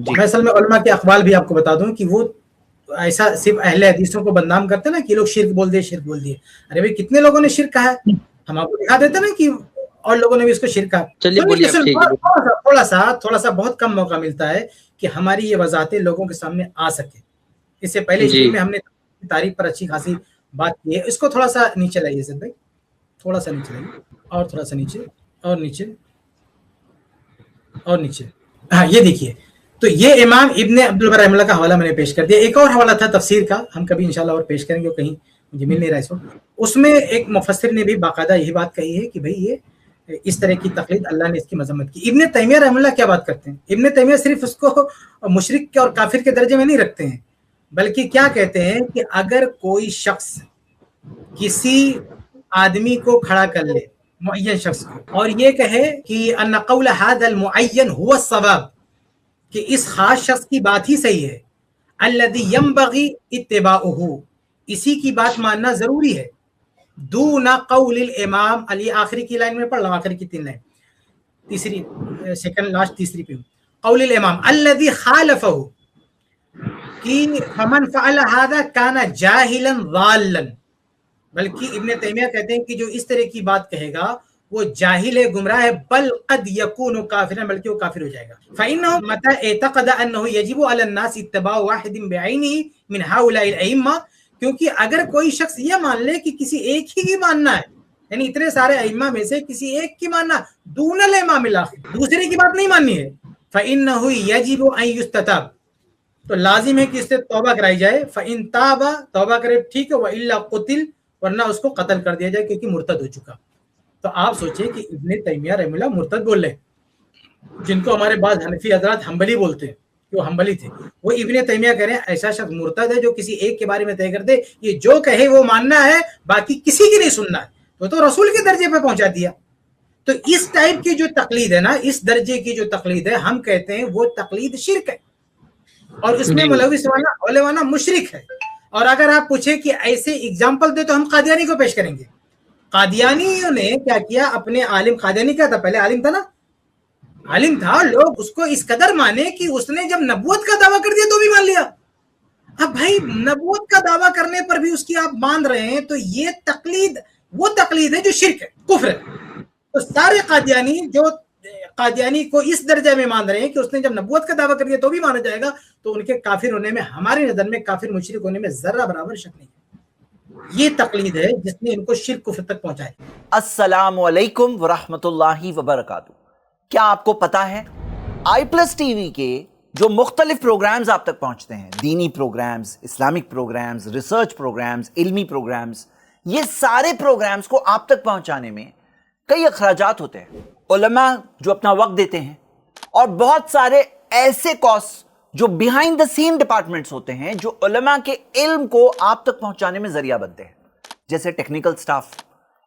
میں اصل میں علماء کے اقوال بھی آپ کو بتا دوں کہ وہ ایسا صرف اہل حدیثوں کو بدنام کرتے ہیں نا کہ لوگ شرک بول دیے شرک بول دیے. ارے بھائی کتنے لوگوں نے شرک کہا ہے, ہم آپ کو دکھا دیتے نا کہ اور لوگوں نے بھی اس کو شرک کہا. تھوڑا سا بہت کم موقع ملتا ہے کہ ہماری یہ وضاحتیں لوگوں کے سامنے آ سکے. اس سے پہلے ہسٹری میں ہم نے تاریخ پر اچھی خاصی بات کی ہے. اس کو تھوڑا سا نیچے لائیے سر بھائی, تھوڑا سا نیچے لائیے, اور تھوڑا سا نیچے, اور نیچے, اور نیچے. ہاں یہ دیکھیے, تو یہ امام ابن عبد البر رحمہ اللہ کا حوالہ میں نے پیش کر دیا. ایک اور حوالہ تھا تفسیر کا, ہم کبھی انشاءاللہ اور پیش کریں گے, کہیں مجھے مل نہیں رہا اس وقت. اس میں ایک مفسر نے بھی باقاعدہ یہی بات کہی ہے کہ بھئی یہ اس طرح کی تقلید اللہ نے اس کی مذمت کی. ابن تیمیہ رحمہ اللہ کیا بات کرتے ہیں؟ ابن تیمیہ صرف اس کو مشرک اور کافر کے درجے میں نہیں رکھتے ہیں, بلکہ کیا کہتے ہیں کہ اگر کوئی شخص کسی آدمی کو کھڑا کر لے, معین شخص کو, اور یہ کہے کہ ان قول هذا المعین هو الصواب, کہ اس خاص شخص کی بات ہی صحیح ہے, الذي ينبغي اتباعه, اسی کی بات ماننا ضروری ہے, دون قول الامام علی. آخری کی لائن میں پڑھ لو, آخری کی 3 لائن, تیسری سیکنڈ لاسٹ تیسری پہ, قول الامام الذي خالفه, کہ فمن فعل هذا كان جاهلا ضالا. بلکہ ابن تیمیہ کہتے ہیں کہ جو اس طرح کی بات کہے گا وہ جاہل ہے, گمراہ ہے, بل قد یکون کافرا, بلکہ وہ کافر ہو جائے گا. فإنه متى اعتقد أنه يجب على الناس اتباع واحد بعينه من هؤلاء الأئمة, کیونکہ اگر کوئی شخص یہ مان لے کہ کسی ایک ہی کی ماننا ہے, یعنی اتنے سارے ائمہ میں سے کسی ایک کی ماننا, دون الامام الاخر, دوسرے کی بات نہیں ماننی ہے, فإنه يجب أن يستتاب, تو لازم ہے کہ اس سے توبہ کرائی جائے. فإن تاب, توبہ کرے ٹھیک ہے, وإلا قتل, ورنہ اس کو قتل کر دیا جائے کیونکہ مرتد ہو چکا. تو آپ سوچیں کہ ابن تیمیہ رحمہ اللہ مرتد بول رہے ہیں, جن کو ہمارے بعض حنفی حضرات حنبلی بولتے ہیں, وہ حنبلی تھے, وہ ابن تیمیہ کہہ رہے ہیں ایسا شخص مرتد ہے جو کسی ایک کے بارے میں طے کر دے, یہ جو کہے وہ ماننا ہے, باقی کسی کی نہیں سننا ہے, تو رسول کے درجے پہ پہنچا دیا. تو اس ٹائپ کی جو تقلید ہے نا, اس درجے کی جو تقلید ہے, ہم کہتے ہیں وہ تقلید شرک ہے, اور اس میں ملوث وانا مشرک ہے. اور اگر آپ پوچھیں کہ ایسے اگزامپل دے تو ہم قادیانی کو پیش کریں گے. قادیانیوں نے کیا کیا, اپنے عالم, قادیانی کیا تھا, پہلے عالم تھا نا, عالم تھا, لوگ اس کو اس قدر مانے کہ اس نے جب نبوت کا دعویٰ کر دیا تو بھی مان لیا. اب بھائی نبوت کا دعویٰ کرنے پر بھی اس کی آپ مان رہے ہیں, تو یہ تقلید وہ تقلید ہے جو شرک ہے, کفر ہے. تو سارے قادیانی کو اس درجے میں مان رہے ہیں کہ اس نے جب نبوت کا دعویٰ کر دیا تو بھی مانا جائے گا, تو ان کے کافر ہونے میں, ہماری نظر میں کافر مشرک ہونے میں ذرہ برابر شک نہیں ہے. یہ تقلید ہے جس نے ان کو شرک کفر تک پہنچائے. السلام علیکم ورحمۃ اللہ وبرکاتہ. کیا آپ کو پتا ہے آئی پلس ٹی وی کے جو مختلف پروگرامز آپ تک پہنچتے ہیں, دینی programmes, Islamic programmes, research programmes, علمی پروگرامز, یہ سارے پروگرامز کو آپ تک پہنچانے میں کئی اخراجات ہوتے ہیں. علماء جو اپنا وقت دیتے ہیں, اور بہت سارے ایسے کاسٹ جو بیہائنڈ دا سین ڈپارٹمنٹس ہوتے ہیں جو علماء کے علم کو آپ تک پہنچانے میں ذریعہ بنتے ہیں, جیسے technical staff,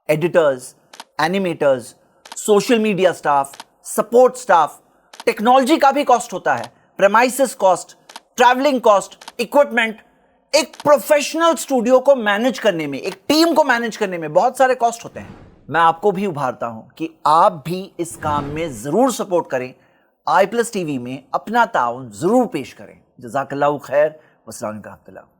editors, animators, social media staff, support staff. Technology کا بھی کاسٹ ہوتا ہے, premises cost, travelling cost, equipment. ایک پروفیشنل اسٹوڈیو کو مینج کرنے میں, ایک ٹیم کو مینج کرنے میں بہت سارے کاسٹ ہوتے ہیں. میں آپ کو بھی ابھارتا ہوں کہ آپ بھی اس کام میں ضرور سپورٹ کریں, آئی پلس ٹی وی میں اپنا تعاون ضرور پیش کریں. جزاک اللہ خیر, والسلام علیکم.